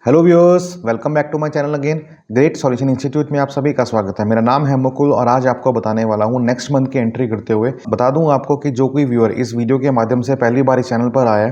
Hello viewers, welcome back to my channel again. Great solution institute में आप सभी का स्वागत है। मेरा नाम है मुकुल और आज आपको बताने वाला हूं नेक्स्ट मंथ की एंट्री करते हुए। बता दूं आपको कि जो कोई व्यूअर इस वीडियो के माध्यम से पहली बार इस चैनल पर आया है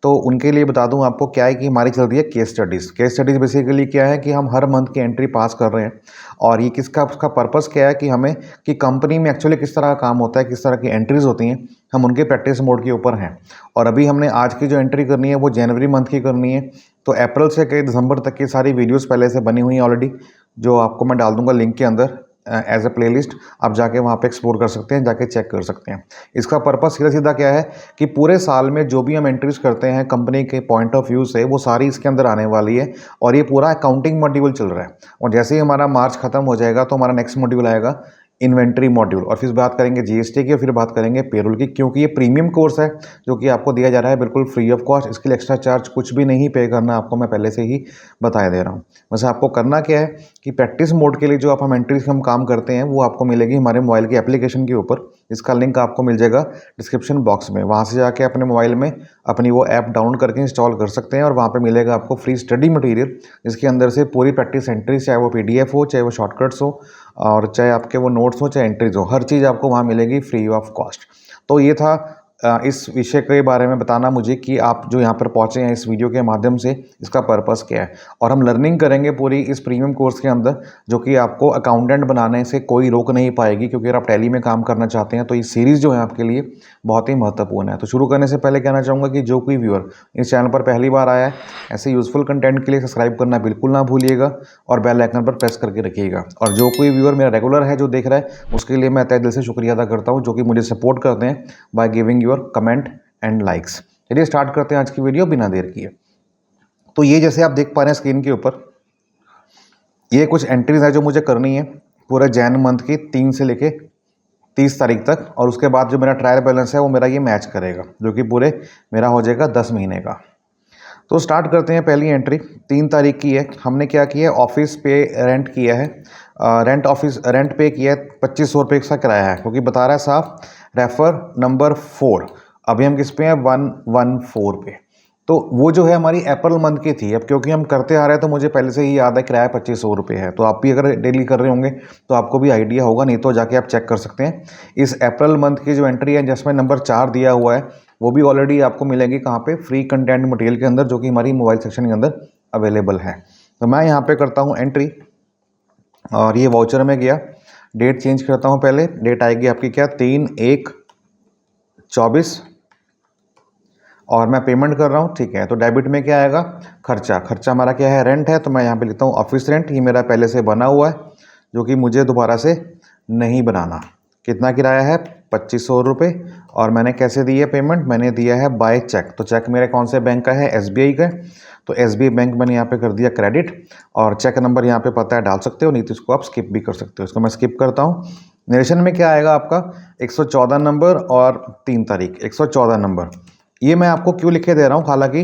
तो उनके लिए बता दूं आपको क्या है कि हमारी चल रही है case studies. Case studies basically क्या है कि हम हर मंथ की एंट्री पास कर रहे हैं और ये किसका उसका पर्पज़ क्या है कि हमें कि कंपनी में एक्चुअली किस तरह का काम होता है, किस तरह की एंट्रीज़ होती हैं, हम उनके प्रैक्टिस मोड के ऊपर हैं। और अभी हमने आज की जो एंट्री करनी है वो जनवरी मंथ की करनी है। तो अप्रैल से कई दिसंबर तक की सारी वीडियोस पहले से बनी हुई हैं ऑलरेडी, जो आपको मैं डाल दूंगा लिंक के अंदर एज ए प्लेलिस्ट। आप जाके वहाँ पे एक्सप्लोर कर सकते हैं, जाके चेक कर सकते हैं। इसका पर्पस सीधा सीधा क्या है कि पूरे साल में जो भी हम एंट्रीज करते हैं कंपनी के पॉइंट ऑफ व्यू से, वो सारी इसके अंदर आने वाली है। और ये पूरा अकाउंटिंग मॉड्यूल चल रहा है और जैसे ही हमारा मार्च खत्म हो जाएगा तो हमारा नेक्स्ट मॉड्यूल आएगा इन्वेंट्री मॉड्यूल, और फिर बात करेंगे जीएसटी की और फिर बात करेंगे पेरोल की। क्योंकि ये प्रीमियम कोर्स है जो कि आपको दिया जा रहा है बिल्कुल फ्री ऑफ कॉस्ट। इसके लिए एक्स्ट्रा चार्ज कुछ भी नहीं पे करना, आपको मैं पहले से ही बता दे रहा हूँ। वैसे आपको करना क्या है कि प्रैक्टिस मोड के लिए जो हम एंट्रीज हम काम करते हैं वो आपको मिलेगी हमारे मोबाइल की एप्लीकेशन के ऊपर। इसका लिंक आपको मिल जाएगा डिस्क्रिप्शन बॉक्स में। वहाँ से जाके अपने मोबाइल में अपनी वो ऐप डाउनलोड करके इंस्टॉल कर सकते हैं और वहाँ पे मिलेगा आपको फ्री स्टडी मटेरियल, जिसके अंदर से पूरी प्रैक्टिस एंट्रीज, चाहे वो पीडीएफ हो, चाहे वो शॉर्टकट्स हो और चाहे आपके वो नोट्स हो, चाहे एंट्रीज हो, हर चीज़ आपको वहाँ मिलेगी फ्री ऑफ कॉस्ट। तो ये था इस विषय के बारे में बताना मुझे कि आप जो यहाँ पर पहुँचे हैं इस वीडियो के माध्यम से, इसका पर्पस क्या है। और हम लर्निंग करेंगे पूरी इस प्रीमियम कोर्स के अंदर, जो कि आपको अकाउंटेंट बनाने से कोई रोक नहीं पाएगी। क्योंकि अगर आप टैली में काम करना चाहते हैं तो ये सीरीज़ जो है आपके लिए बहुत ही महत्वपूर्ण है। तो शुरू करने से पहले कहना चाहूँगा कि जो कोई व्यूअर इस चैनल पर पहली बार आया है, ऐसे यूज़फुल कंटेंट के लिए सब्सक्राइब करना बिल्कुल ना भूलिएगा और बेल आइकन पर प्रेस करके रखिएगा। और जो कोई व्यूअर मेरा रेगुलर है जो देख रहा है, उसके लिए मैं तहे दिल से शुक्रिया अदा करता हूँ, जो कि मुझे सपोर्ट करते हैं by giving your comment and likes. चलिए स्टार्ट करते हैं आज की वीडियो बिना देर किए। तो ये जैसे आप देख पा रहे हैं स्क्रीन के ऊपर, ये कुछ एंट्रीज है जो मुझे करनी है पूरे जैन मंथ की 3 से लेके 30 तारीख तक। और उसके बाद जो मेरा ट्रायल बैलेंस है वो मेरा ये मैच करेगा, जो कि पूरे मेरा हो जाएगा 10 महीने का। तो स्टार्ट करते हैं। पहली एंट्री 3 तारीख की है। हमने क्या किया है, ऑफिस पे रेंट किया है, रेंट पे किया है 2500 रुपये का किराया है, क्योंकि बता रहा है साफ रेफर नंबर 4। अभी हम किस पे हैं, 114 पे। तो वो जो है हमारी अप्रैल मंथ की थी। अब क्योंकि हम करते आ रहे हैं तो मुझे पहले से ही याद है किराया 2500 रुपये है। तो आप भी अगर डेली कर रहे होंगे तो आपको भी आइडिया होगा, नहीं तो जाके आप चेक कर सकते हैं। इस अप्रैल मंथ की जो एंट्री है जिसमें नंबर 4 दिया हुआ है, वो भी ऑलरेडी आपको मिलेगी कहाँ पे, फ्री कंटेंट मटेरियल के अंदर, जो कि हमारी मोबाइल सेक्शन के अंदर अवेलेबल है। तो मैं यहाँ पे करता हूँ एंट्री और ये वाउचर में गया। डेट चेंज करता हूँ, पहले डेट आएगी आपकी क्या, 3/1/24 और मैं पेमेंट कर रहा हूँ। ठीक है, तो डेबिट में क्या आएगा, खर्चा हमारा क्या है, रेंट है। तो मैं यहाँ पे लिखता हूँ ऑफिस रेंट। ये मेरा पहले से बना हुआ है, जो कि मुझे दोबारा से नहीं बनाना। कितना किराया है, 2500 रुपये। और मैंने कैसे दी है पेमेंट, मैंने दिया है बाय चेक। तो चेक मेरे कौन से बैंक का है, एसबीआई का। तो एसबीआई बैंक मैंने यहाँ पे कर दिया क्रेडिट। और चेक नंबर यहाँ पे पता है डाल सकते हो, नहीं तो इसको आप स्किप भी कर सकते हो। इसको मैं स्किप करता हूँ। नरेशन में क्या आएगा आपका, 114 नंबर और 3 तारीख 114 नंबर। ये मैं आपको क्यों लिखे दे रहा हूँ, हालांकि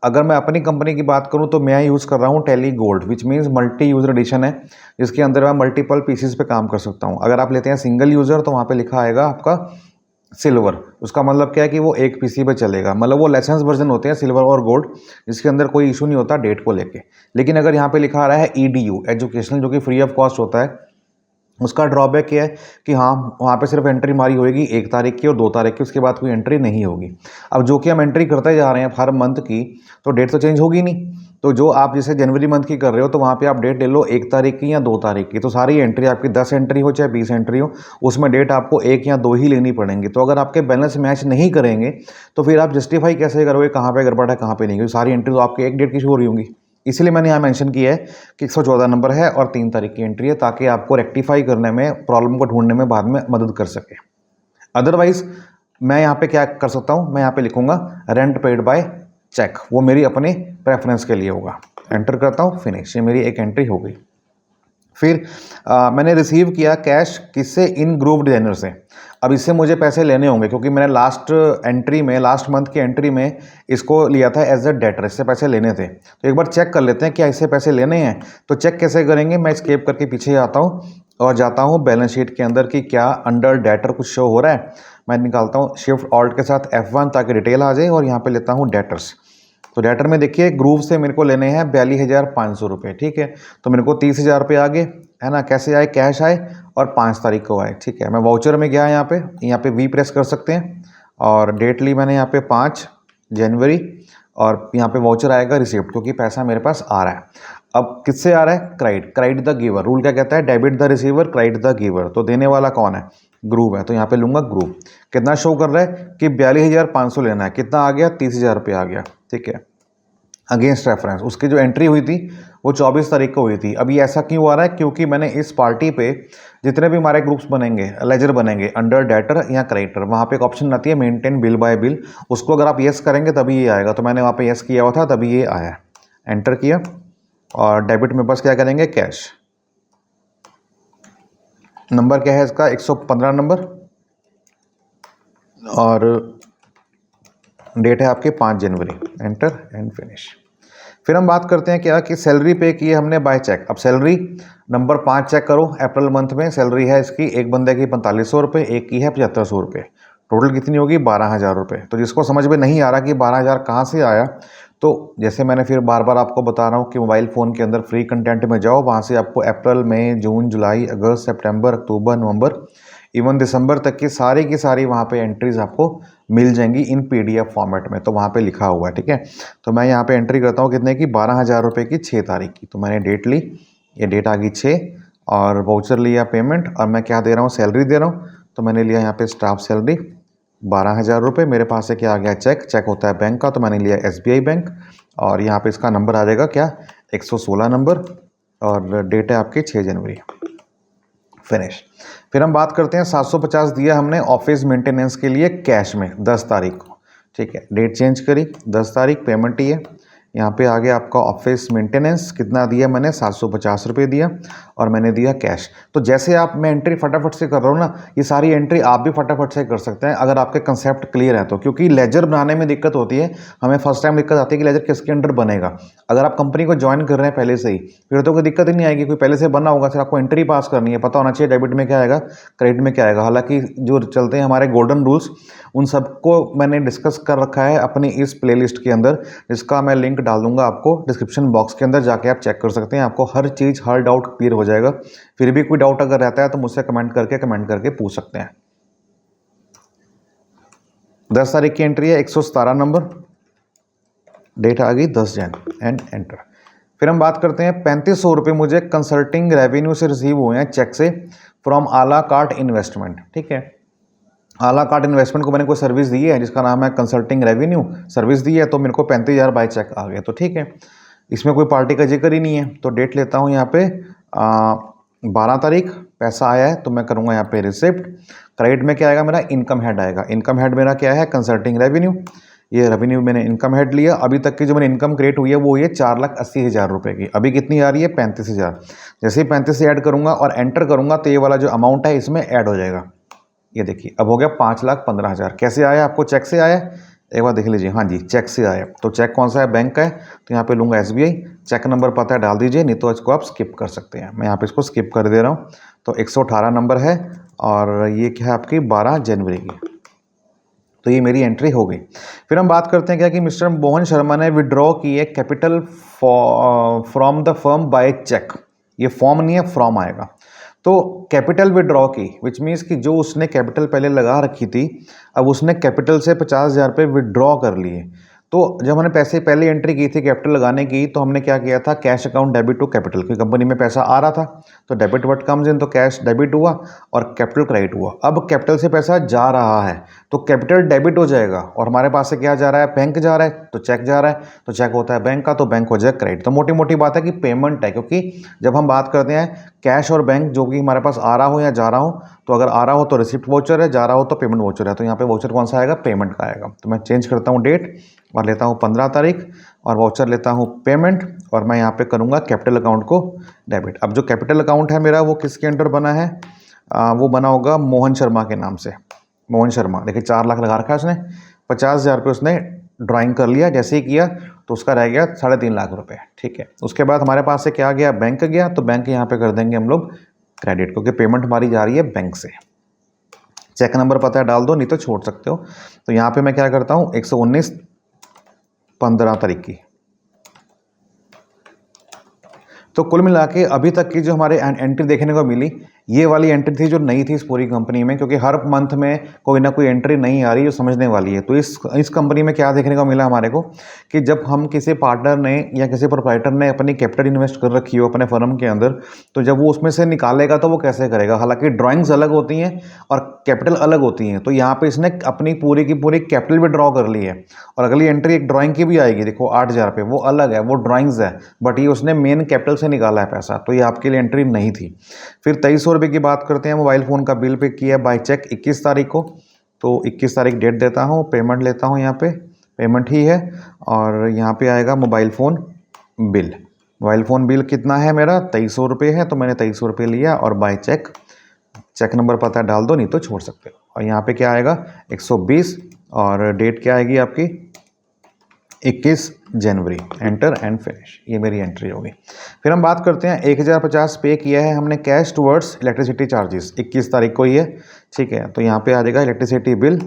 अगर मैं अपनी कंपनी की बात करूँ तो मैं यूज़ कर रहा हूँ Tally Gold, which means multi user edition है, जिसके अंदर मैं मल्टीपल पीसीस पे काम कर सकता हूँ। अगर आप लेते हैं सिंगल यूज़र तो वहाँ पे लिखा आएगा आपका सिल्वर। उसका मतलब क्या है कि वो एक पीसी पे चलेगा, मतलब वो लाइसेंस वर्जन होते हैं सिल्वर और गोल्ड, जिसके अंदर कोई इशू नहीं होता डेट को लेके। लेकिन अगर यहाँ पे लिखा आ रहा है ईडीयू एजुकेशनल, जो कि फ्री ऑफ कॉस्ट होता है, उसका ड्रॉबैक ये है कि हाँ, वहाँ पे सिर्फ एंट्री मारी होगी 1 तारीख की और 2 तारीख की, उसके बाद कोई एंट्री नहीं होगी। अब जो कि हम एंट्री करते जा रहे हैं हर मंथ की, तो डेट तो चेंज होगी नहीं। तो जो आप जैसे जनवरी मंथ की कर रहे हो तो वहाँ पे आप डेट ले लो 1 तारीख की या 2 तारीख की। तो सारी एंट्री आपकी 10 एंट्री हो चाहे 20 एंट्री हो, उसमें डेट आपको 1 या 2 ही लेनी पड़ेंगी। तो अगर आपके बैलेंस मैच नहीं करेंगे तो फिर आप जस्टिफाई कैसे करोगे कहाँ पे गड़बड़ है कहाँ पे नहीं, क्योंकि सारी एंट्री तो आपकी एक डेट की शुरू हो रही होंगी। इसलिए मैंने यहाँ मेंशन किया है कि 114 नंबर है और 3 तारीख की एंट्री है, ताकि आपको रेक्टिफाई करने में, प्रॉब्लम को ढूंढने में बाद में मदद कर सके। अदरवाइज मैं यहाँ पे क्या कर सकता हूँ, मैं यहाँ पे लिखूंगा रेंट पेड बाय चेक, वो मेरी अपने प्रेफरेंस के लिए होगा। एंटर करता हूँ, फिनिश, ये मेरी एक एंट्री हो गई। फिर मैंने रिसीव किया कैश किससे, इन ग्रुप डिजाइनर से। अब इससे मुझे पैसे लेने होंगे क्योंकि मैंने लास्ट मंथ की एंट्री में इसको लिया था एज अ डेटर, इससे पैसे लेने थे। तो एक बार चेक कर लेते हैं क्या इससे पैसे लेने हैं। तो चेक कैसे करेंगे, मैं स्केप करके पीछे आता हूँ और जाता हूँ बैलेंस शीट के अंदर कि क्या अंडर डेटर कुछ शो हो रहा है। मैं निकालता हूँ शिफ्ट ऑल्ट के साथ F1 ताकि डिटेल आ जाए और यहाँ पे लेता हूँ डेटर्स। तो डेटर में देखिए ग्रूव से मेरे को लेने हैं 42,500 रुपये, ठीक है। तो मेरे को 30,000 रुपये आ गए, है ना। कैसे आए? कैश आए और 5 तारीख को आए, ठीक है। मैं वाउचर में गया यहाँ पे वी प्रेस कर सकते हैं और डेट ली मैंने यहाँ पे 5 जनवरी और यहाँ पे वाउचर आएगा रिसिप्ट, क्योंकि पैसा मेरे पास आ रहा है। अब किससे आ रहा है? Cried the giver. रूल क्या कहता है? Debit the receiver, cried the giver. तो देने वाला कौन है? ग्रुप है, तो यहाँ पे लूंगा ग्रुप। कितना शो कर रहा है कि 42,500 लेना है। कितना आ गया? 30,000 रुपये आ गया, ठीक है। अगेंस्ट रेफरेंस उसकी जो एंट्री हुई थी वो 24 तारीख को हुई थी। अभी ऐसा क्यों आ रहा है? क्योंकि मैंने इस पार्टी पे जितने भी हमारे ग्रुप्स बनेंगे, लेजर बनेंगे अंडर डेटर या क्रेडिटर, वहाँ पे एक ऑप्शन आती है मेंटेन बिल बाय बिल। उसको अगर आप येस करेंगे तभी ये आएगा। तो मैंने वहाँ पे येस किया हुआ था, तभी ये आया। एंटर किया और डेबिट में बस क्या करेंगे? कैश। नंबर क्या है इसका? 115 नंबर और डेट है आपके 5 जनवरी। Enter and finish. फिर हम बात करते हैं क्या कि सैलरी पे की है हमने बाय चेक। अब सैलरी नंबर 5 चेक करो। अप्रैल मंथ में सैलरी है इसकी, एक बंदे की 4500 रुपये, एक की है 7500 रुपये। टोटल कितनी होगी? 12,000 रुपये। तो जिसको समझ में नहीं आ रहा कि 12,000 कहाँ से आया, तो जैसे मैंने फिर बार बार आपको बता रहा हूँ कि मोबाइल फ़ोन के अंदर फ्री कंटेंट में जाओ, वहाँ से आपको अप्रैल, मई, जून, जुलाई, अगस्त, सितंबर, अक्टूबर, नवंबर, इवन दिसंबर तक की सारी वहाँ पे एंट्रीज आपको मिल जाएंगी इन पीडीएफ फॉर्मेट में। तो वहाँ पे लिखा हुआ है, ठीक है। तो मैं यहाँ पे एंट्री करता हूँ कितने की? 12,000 रुपये की 6 तारीख की। तो मैंने डेट ली, ये डेट आ गई 6 और वाउचर लिया पेमेंट और मैं क्या दे रहा हूँ? सैलरी दे रहा हूँ। तो मैंने लिया यहाँ पे स्टाफ सैलरी 12,000 रुपये। मेरे पास से क्या आ गया? चेक होता है बैंक का, तो मैंने लिया SBI बैंक और यहाँ पे इसका नंबर आ जाएगा क्या? 116 नंबर और डेट है आपकी 6 जनवरी। फिनिश। फिर हम बात करते हैं 750 दिया हमने ऑफिस मेंटेनेंस के लिए कैश में 10 तारीख को, ठीक है। डेट चेंज करी, 10 तारीख पेमेंट ही है। यहाँ पे आ गया आपका ऑफिस मेंटेनेंस। कितना दिया मैंने? 750 रुपये दिया और मैंने दिया कैश। तो जैसे आप, मैं एंट्री फटाफट से कर रहा हूँ ना, ये सारी एंट्री आप भी फटाफट से कर सकते हैं अगर आपके कंसेप्ट क्लियर है तो। क्योंकि लेजर बनाने में दिक्कत होती है, हमें फर्स्ट टाइम दिक्कत आती है कि लेजर किसके अंडर बनेगा। अगर आप कंपनी को ज्वाइन कर रहे हैं पहले से ही, फिर तो कोई दिक्कत ही नहीं आएगी। कोई पहले से बना होगा, सिर्फ आपको एंट्री पास करनी है, पता होना चाहिए डेबिट में क्या आएगा, क्रेडिट में क्या आएगा। हालांकि जो चलते हैं हमारे गोल्डन रूल्स, उन सबको मैंने डिस्कस कर रखा है अपनी इस प्लेलिस्ट के अंदर, जिसका मैं लिंक डाल दूंगा आपको डिस्क्रिप्शन बॉक्स के अंदर, जाके आप चेक कर सकते हैं। आपको हर चीज़, हर डाउट क्लियर हो जाएगा। फिर भी कोई डाउट अगर रहता है तो मुझसे कमेंट करके पूछ सकते हैं। 10 तारीख की एंट्री है, 117 नंबर, डेट आ गई 10 जन एंड एंटर। फिर हम बात करते हैं 3500 रुपये मुझे कंसल्टिंग रेवेन्यू से रिसीव हुए हैं चेक से फ्रॉम आला कार्ट इन्वेस्टमेंट, ठीक है। आला कार्ट इन्वेस्टमेंट को मैंने कोई सर्विस दी है जिसका नाम है कंसल्टिंग रेवेन्यू, सर्विस दी है, तो मेरे को 35,000 बाय चेक आ गए, तो ठीक है। इसमें कोई पार्टी का जिक्र ही नहीं है। तो डेट लेता हूँ यहाँ पे 12 तारीख, पैसा आया है तो मैं करूँगा यहाँ पे रिसिप्ट। क्रेडिट में क्या आएगा मेरा? इनकम हेड आएगा। इनकम हेड मेरा क्या है? Consulting revenue. ये रेवेन्यू मैंने इनकम हेड लिया। अभी तक की जो मैंने इनकम क्रिएट हुई है वो ये 4,80,000 रुपये की। अभी कितनी आ रही है? 35,000। जैसे ही 35 से ऐड करूँगा और एंटर करूँगा तो ये वाला जो अमाउंट है इसमें ऐड हो जाएगा। ये देखिए अब हो गया 5,15,000। कैसे आया? आपको चेक से आया? एक बार देख लीजिए। हाँ जी, चेक से आया। तो चेक कौन सा है? बैंक का है, तो यहाँ पे लूँगा SBI। चेक नंबर पता है डाल दीजिए, नहीं तो इसको आप स्किप कर सकते हैं। मैं यहाँ पे इसको स्किप कर दे रहा हूँ। तो 118 नंबर है और ये क्या है आपकी? 12 जनवरी की। तो ये मेरी एंट्री हो गई। फिर हम बात करते हैं क्या कि मिस्टर मोहन शर्मा ने विड्रॉ की है capital from the firm by cheque. ये फॉर्म नहीं है, फ्रॉम आएगा। तो कैपिटल विड्रॉ की, विच मीन्स कि जो उसने कैपिटल पहले लगा रखी थी, अब उसने कैपिटल से 50,000 रुपये विड्रॉ कर लिए। तो जब हमने पैसे पहले एंट्री की थी कैपिटल लगाने की, तो हमने क्या किया था? Cash account debit to capital, की कंपनी में पैसा आ रहा था तो डेबिट व्हाट कम्स इन, तो कैश डेबिट हुआ और कैपिटल क्रेडिट हुआ। अब कैपिटल से पैसा जा रहा है तो कैपिटल डेबिट हो जाएगा और हमारे पास से क्या जा रहा है? बैंक जा रहा है, तो चेक जा रहा है, तो चेक होता है बैंक का, तो बैंक हो जाएगा क्रेडिट। तो मोटी मोटी बात है कि पेमेंट है, क्योंकि जब हम बात करते हैं कैश और बैंक जो कि हमारे पास आ रहा हो या जा रहा हो, तो अगर आ रहा हो तो रिसिप्ट वाउचर है, जा रहा हो तो पेमेंट वाउचर है। तो यहाँ पे वाउचर कौन सा आएगा? पेमेंट का आएगा। तो मैं चेंज करता हूँ डेट और लेता हूँ 15 तारीख और वाउचर लेता हूँ पेमेंट और मैं यहाँ पे करूँगा कैपिटल अकाउंट को डेबिट। अब जो कैपिटल अकाउंट है मेरा वो किसके अंडर बना है? वो बना होगा मोहन शर्मा के नाम से। मोहन शर्मा, देखिए 4 लाख लगा रखा है उसने, 50,000 रुपये उसने ड्राइंग कर लिया। जैसे ही किया तो उसका रह गया 3.5 लाख रुपये, ठीक है। उसके बाद हमारे पास से क्या गया? बैंक गया, तो बैंक यहाँ पे कर देंगे हम लोग क्रेडिट, क्योंकि पेमेंट हमारी जा रही है बैंक से। चेक नंबर पता है डाल दो, नहीं तो छोड़ सकते हो। तो यहाँ पे मैं क्या करता हूँ? 119 15 तारीख की। तो कुल मिला के अभी तक की जो हमारे एंट्री देखने को मिली, ये वाली एंट्री थी जो नई थी इस पूरी कंपनी में, क्योंकि हर मंथ में कोई ना कोई एंट्री नई आ रही है जो समझने वाली है। तो इस कंपनी में क्या देखने को मिला हमारे को कि जब हम किसी पार्टनर ने या किसी प्रोप्राइटर ने अपनी कैपिटल इन्वेस्ट कर रखी हो अपने फर्म के अंदर, तो जब वो उसमें से निकालेगा तो वो कैसे करेगा। हालांकि ड्राइंग्स अलग होती हैं और कैपिटल अलग होती हैं। तो यहाँ पे इसने अपनी पूरी की पूरी कैपिटल भी ड्रॉ कर ली है, और अगली एंट्री एक ड्राइंग की भी आएगी, देखो 8,000 पे, वो अलग है, वो ड्राइंग्स है, बट ये उसने मेन कैपिटल से निकाला है पैसा, तो ये आपके लिए एंट्री नहीं थी। फिर 2300 रुपये की बात करते हैं। मोबाइल फ़ोन का बिल पे किया बाय चेक 21 तारीख को, तो 21 तारीख डेट देता हूँ, पेमेंट लेता हूँ, यहाँ पे पेमेंट ही है, और यहाँ पे आएगा mobile phone bill. Mobile phone bill कितना है मेरा, 2300 रुपये है, तो मैंने 2300 रुपये लिया और बाय चेक, चेक नंबर पता डाल दो, नहीं तो छोड़ सकते हो। और यहाँ पे क्या आएगा 120, और डेट क्या आएगी आपकी 21 जनवरी, एंटर एंड फिनिश। ये मेरी एंट्री होगी। फिर हम बात करते हैं 1050 पे किया है हमने कैश टुवर्ड्स इलेक्ट्रिसिटी चार्जेस, 21 तारीख को ही है, ठीक है। तो यहाँ पे आ जाएगा इलेक्ट्रिसिटी बिल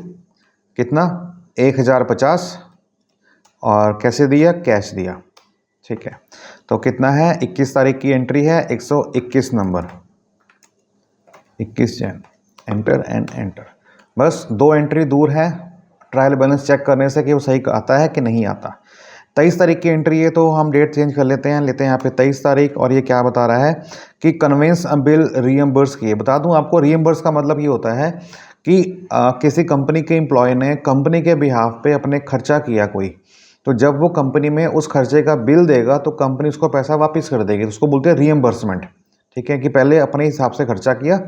कितना 1050, और कैसे दिया, कैश दिया, ठीक है। तो कितना है 21 तारीख की एंट्री है 121 नंबर, 21 जन, एंटर एंड एंटर। बस 2 एंट्री दूर है ट्रायल बैलेंस चेक करने से कि वो सही आता है कि नहीं आता। 23 तारीख की एंट्री है, तो हम डेट चेंज कर लेते हैं यहाँ पे 23 तारीख, और ये क्या बता रहा है कि कन्वेंस बिल रीएम्बर्स किए। बता दूं आपको, रीएम्बर्स का मतलब ये होता है कि किसी कंपनी के एम्प्लॉय ने कंपनी के बिहाफ पे अपने खर्चा किया कोई, तो जब वो कंपनी में उस खर्चे का बिल देगा तो कंपनी उसको पैसा वापस कर देगी, तो उसको बोलते हैं रीएम्बर्समेंट, ठीक है। कि पहले अपने हिसाब से खर्चा किया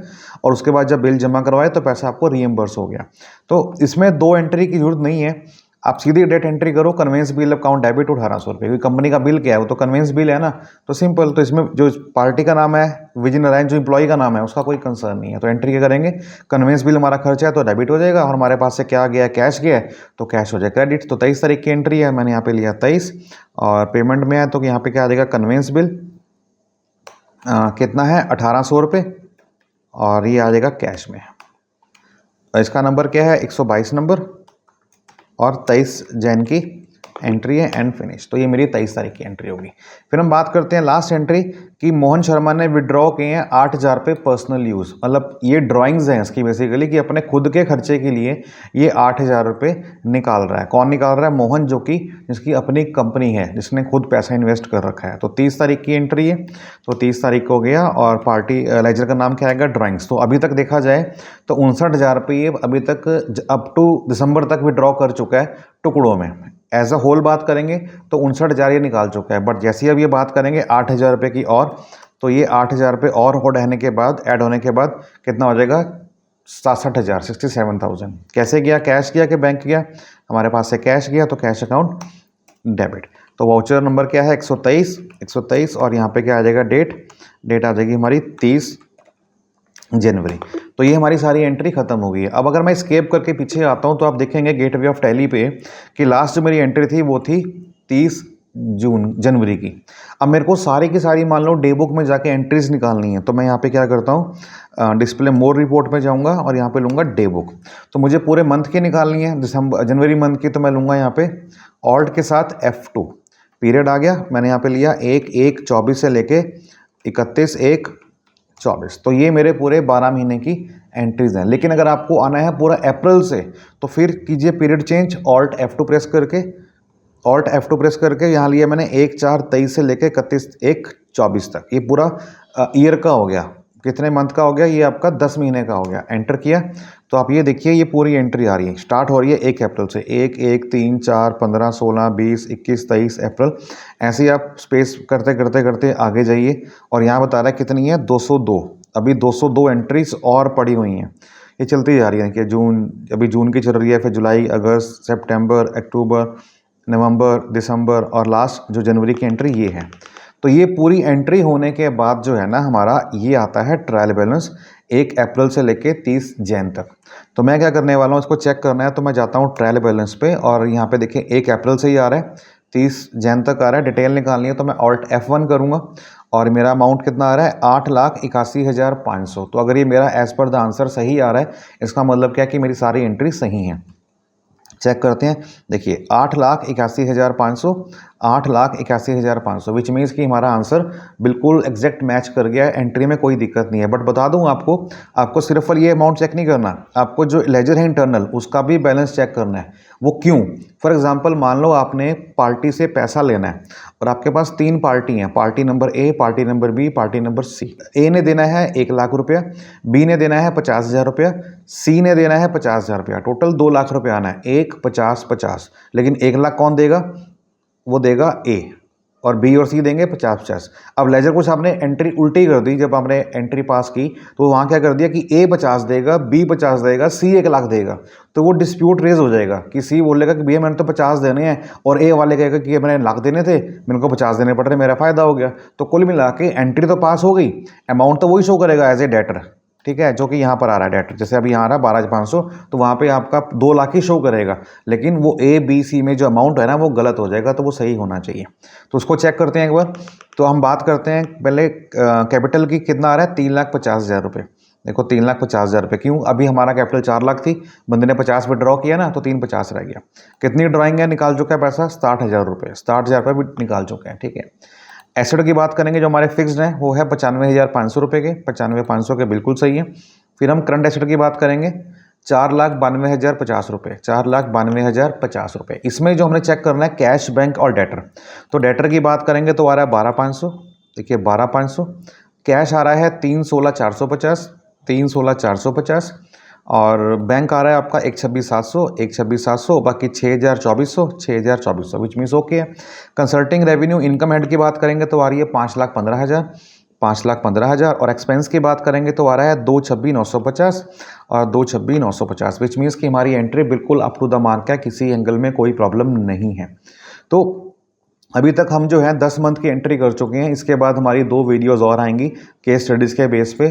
और उसके बाद जब बिल जमा करवाए तो पैसा आपको रीएम्बर्स हो गया। तो इसमें 2 एंट्री की जरूरत नहीं है, आप सीधी डेट एंट्री करो, कन्वेंस बिल अकाउंट डेबिट 1800 रुपये, क्योंकि कंपनी का बिल क्या है, वो तो कन्वेंस बिल है ना, तो सिंपल। तो इसमें जो पार्टी का नाम है विजय नारायण, जो एम्प्लॉय का नाम है, उसका कोई कंसर्न नहीं है। तो एंट्री क्या करेंगे, कन्वेंस बिल हमारा खर्चा है तो डेबिट हो जाएगा, और हमारे पास से क्या गया है, कैश गया है, तो कैश हो जाएगा क्रेडिट। तो 23 तारीख की एंट्री है, मैंने यहाँ पे लिया 23, और पेमेंट में है तो यहाँ पे क्या आ जाएगा, कन्वेंस बिल कितना है 1800 रुपये, और ये आ जाएगा कैश में। इसका नंबर क्या है 122 नंबर, और 23 जैन की एंट्री है, एंड फिनिश। तो ये मेरी 23 तारीख की एंट्री होगी। फिर हम बात करते हैं लास्ट एंट्री कि मोहन शर्मा ने विड्रॉ किए हैं 8000 पे पर्सनल यूज़, मतलब ये ड्राइंग्स हैं इसकी बेसिकली, कि अपने खुद के खर्चे के लिए ये 8000 रुपये निकाल रहा है। कौन निकाल रहा है, मोहन, जो कि जिसकी अपनी कंपनी है, जिसने खुद पैसा इन्वेस्ट कर रखा है। तो 30 तारीख की एंट्री है, तो 30 तारीख को गया, और पार्टी लेजर का नाम क्या आएगा, ड्राइंग्स। तो अभी तक देखा जाए तो 59,000 रुपये अभी तक अप टू दिसंबर तक विड्रॉ कर चुका है टुकड़ों में। एज अ होल बात करेंगे तो 59,000 ये निकाल चुका है, बट जैसे ही अब ये बात करेंगे 8,000 रुपये की, और तो ये 8,000 रुपये और हो रहने के बाद, ऐड होने के बाद कितना हो जाएगा 67,000, 67,000। कैसे गया, कैश गया कि बैंक गया, हमारे पास से कैश गया, तो कैश अकाउंट डेबिट। तो वाउचर नंबर क्या है 123, और यहाँ पे क्या आ जाएगा, डेट आ जाएगी हमारी 30 जनवरी। तो ये हमारी सारी एंट्री खत्म हो गई है। अब अगर मैं स्केप करके पीछे आता हूँ तो आप देखेंगे गेटवे ऑफ टैली पे कि लास्ट जो मेरी एंट्री थी वो थी 30 जनवरी की। अब मेरे को सारी की सारी मान लो डे बुक में जाके एंट्रीज निकालनी है, तो मैं यहाँ पे क्या करता हूँ, डिस्प्ले मोर रिपोर्ट में जाऊँगा और यहाँ पे लूँगा डे बुक। तो मुझे पूरे मंथ की निकालनी है, जनवरी मंथ की, तो मैं लूँगा यहाँ पे ऑल्ट के साथ F2, पीरियड आ गया, मैंने यहाँ पे लिया 1/1/24 से लेके 31/1/24। तो ये मेरे पूरे 12 महीने की एंट्रीज हैं। लेकिन अगर आपको आना है पूरा अप्रैल से, तो फिर कीजिए period change, alt F2 press करके यहाँ लिया मैंने 1/4/23 से लेके 31/1/24 तक। ये पूरा ईयर का हो गया, कितने मंथ का हो गया, ये आपका 10 महीने का हो गया। एंटर किया तो आप ये देखिए ये पूरी एंट्री आ रही है, स्टार्ट हो रही है 1 अप्रैल से, 1, 1, 3, 4, 15, 16, 20, 21, 23 अप्रैल। ऐसे ही आप स्पेस करते करते करते आगे जाइए, और यहाँ बता रहा है कितनी है 202। अभी 202 एंट्रीज और पड़ी हुई हैं, ये चलती जा रही है कि अभी जून की चल रही है, फिर जुलाई, अगस्त, सितंबर, अक्टूबर, नवंबर, दिसंबर, और लास्ट जो जनवरी की एंट्री ये है। तो ये पूरी एंट्री होने के बाद जो है ना हमारा ये आता है ट्रायल बैलेंस 1 अप्रैल से लेके 30 जैन तक। तो मैं क्या करने वाला हूँ, इसको चेक करना है तो मैं जाता हूँ ट्रायल बैलेंस पे, और यहाँ पे देखिए 1 अप्रैल से ही आ रहा है, 30 जैन तक आ रहा है। डिटेल निकालनी है तो मैं ऑल्ट F1 करूँगा, और मेरा अमाउंट कितना आ रहा है 8,81,500। तो अगर ये मेरा एज पर द आंसर सही आ रहा है, इसका मतलब क्या है कि मेरी सारी एंट्री सही हैं। चेक करते हैं। देखिए 8,81,500, 8,81,500 विच मीन्स कि हमारा आंसर बिल्कुल एग्जैक्ट मैच कर गया है, एंट्री में कोई दिक्कत नहीं है। बट बता दूं आपको सिर्फ और ये अमाउंट चेक नहीं करना, आपको जो लेजर है इंटरनल उसका भी बैलेंस चेक करना है। वो क्यों? फॉर एग्जांपल मान लो आपने पार्टी से पैसा लेना है और आपके पास 3 पार्टी हैं, party number A, party number B, party number C. A ने देना है 1,00,000 रुपया, बी ने देना है 50,000 रुपया, सी ने देना है 50,000 रुपया, टोटल 2,00,000 रुपया आना है। 1, 50, 50, लेकिन 1,00,000 कौन देगा? वो देगा ए, और बी और सी देंगे 50-50। अब लेजर कुछ आपने एंट्री उल्टी कर दी, जब आपने एंट्री पास की तो वहाँ क्या कर दिया कि ए 50 देगा, बी 50 देगा, सी 1,00,000 देगा। तो वो डिस्प्यूट रेज हो जाएगा कि सी बोलेगा कि भैया मैंने तो 50 देने हैं, और ए वाले कहेगा कि मैंने 1,00,000 देने थे, मेरे को 50 देने पड़ रहे, मेरा फायदा हो गया। तो कुल मिला के एंट्री तो पास हो गई, अमाउंट तो वही शो करेगा एज ए डेटर, ठीक है, जो कि यहाँ पर आ रहा है डेटर। जैसे अभी यहाँ आ रहा है 12,500, तो वहाँ पे आपका 2,00,000 ही शो करेगा, लेकिन वो ए बी सी में जो अमाउंट है ना वो गलत हो जाएगा, तो वो सही होना चाहिए। तो उसको चेक करते हैं एक बार। तो हम बात करते हैं पहले कैपिटल की, कितना आ रहा है? 3,50,000 रुपये। देखो 3,50,000 रुपये, क्यों? अभी हमारा कैपिटल 4,00,000 थी, बंदे ने 50 पे ड्रॉ किया ना, तो 350 रह गया। कितनी ड्राइंग है? निकाल चुका है पैसा 60,000 रुपये, 60,000 रुपये भी निकाल चुके हैं, ठीक है। एसेट की बात करेंगे जो हमारे फिक्स्ड हैं वो है 95,500 रुपये के, 95,500 के बिल्कुल सही है। फिर हम करंट एसेट की बात करेंगे 4,92,050 रुपये, 4,92,050 रुपये। इसमें जो हमने चेक करना है कैश, बैंक और डेटर। तो डेटर की बात करेंगे तो आ रहा है 12,500, देखिए 12,500। कैश आ रहा है 3,16,450, 3,16,450। और बैंक आ रहा है आपका 1,26,700, 1,26,700, बाकी 6,2400, 6,2400 विच मीन्स ओके है। कंसल्टिंग रेवेन्यू इनकम हेड की बात करेंगे तो आ रही है 5,15,000, 5,15,000। और एक्सपेंस की बात करेंगे तो आ रहा है 2,26,950 और 2,26,950 विच मीन्स कि हमारी एंट्री बिल्कुल अप टू द मार्क है, किसी एंगल में कोई प्रॉब्लम नहीं है। तो अभी तक हम जो है 10 मंथ की एंट्री कर चुके हैं। इसके बाद हमारी 2 वीडियोस और आएंगी केस स्टडीज़ के बेस पे,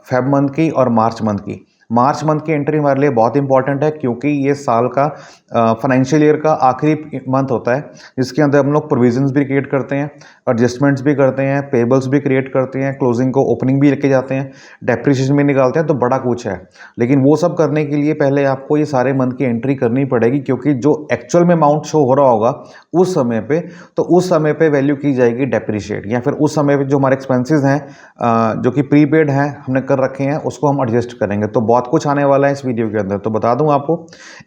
फेब मंथ की और मार्च मंथ की। मार्च मंथ की एंट्री हमारे लिए बहुत इंपॉर्टेंट है, क्योंकि ये साल का फाइनेंशियल ईयर का आखिरी मंथ होता है, जिसके अंदर हम लोग प्रोविजंस भी क्रिएट करते हैं, एडजस्टमेंट्स भी करते हैं, पेबल्स भी क्रिएट करते हैं, क्लोजिंग को ओपनिंग भी लेके जाते हैं, डेप्रिसिएशन भी निकालते हैं, तो बड़ा कुछ है। लेकिन वो सब करने के लिए पहले आपको ये सारे मंथ की एंट्री करनी पड़ेगी, क्योंकि जो एक्चुअल में अमाउंट शो हो रहा होगा उस समय पे, तो उस समय पे वैल्यू की जाएगी डेप्रिशिएट, या फिर उस समय पे जो हमारे एक्सपेंसेस हैं जो कि प्रीपेड हैं हमने कर रखे हैं, उसको हम एडजस्ट करेंगे। तो बहुत कुछ आने वाला है इस वीडियो के अंदर। तो बता दूं आपको,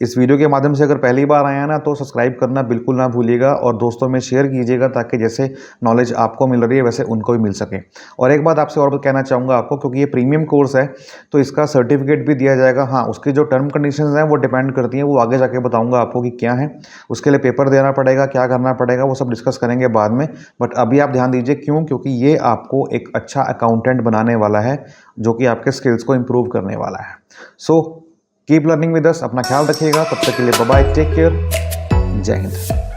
इस वीडियो के माध्यम से अगर पहली बार आया ना तो सब्सक्राइब करना बिल्कुल ना भूलिएगा, और दोस्तों में शेयर कीजिएगा, ताकि जैसे नॉलेज आपको मिल रही है वैसे उनको भी मिल सके। और एक बात आपसे और कहना चाहूँगा आपको, क्योंकि ये प्रीमियम कोर्स है तो इसका सर्टिफिकेट भी दिया जाएगा। हाँ, उसकी जो टर्म कंडीशंस हैं वो डिपेंड करती हैं, वो आगे जाके बताऊँगा आपको कि क्या है। उसके लिए पेपर देना पड़ेगा, क्या करना पड़ेगा, वो सब डिस्कस करेंगे बाद में। बट अभी आप ध्यान दीजिए, क्यों? क्योंकि ये आपको एक अच्छा अकाउंटेंट बनाने वाला है, जो कि आपके स्किल्स को इम्प्रूव करने वाला है। So keep learning with us. अपना ख्याल रखिएगा, तब तक के लिए बाय बाय, टेक केयर, जय हिंद।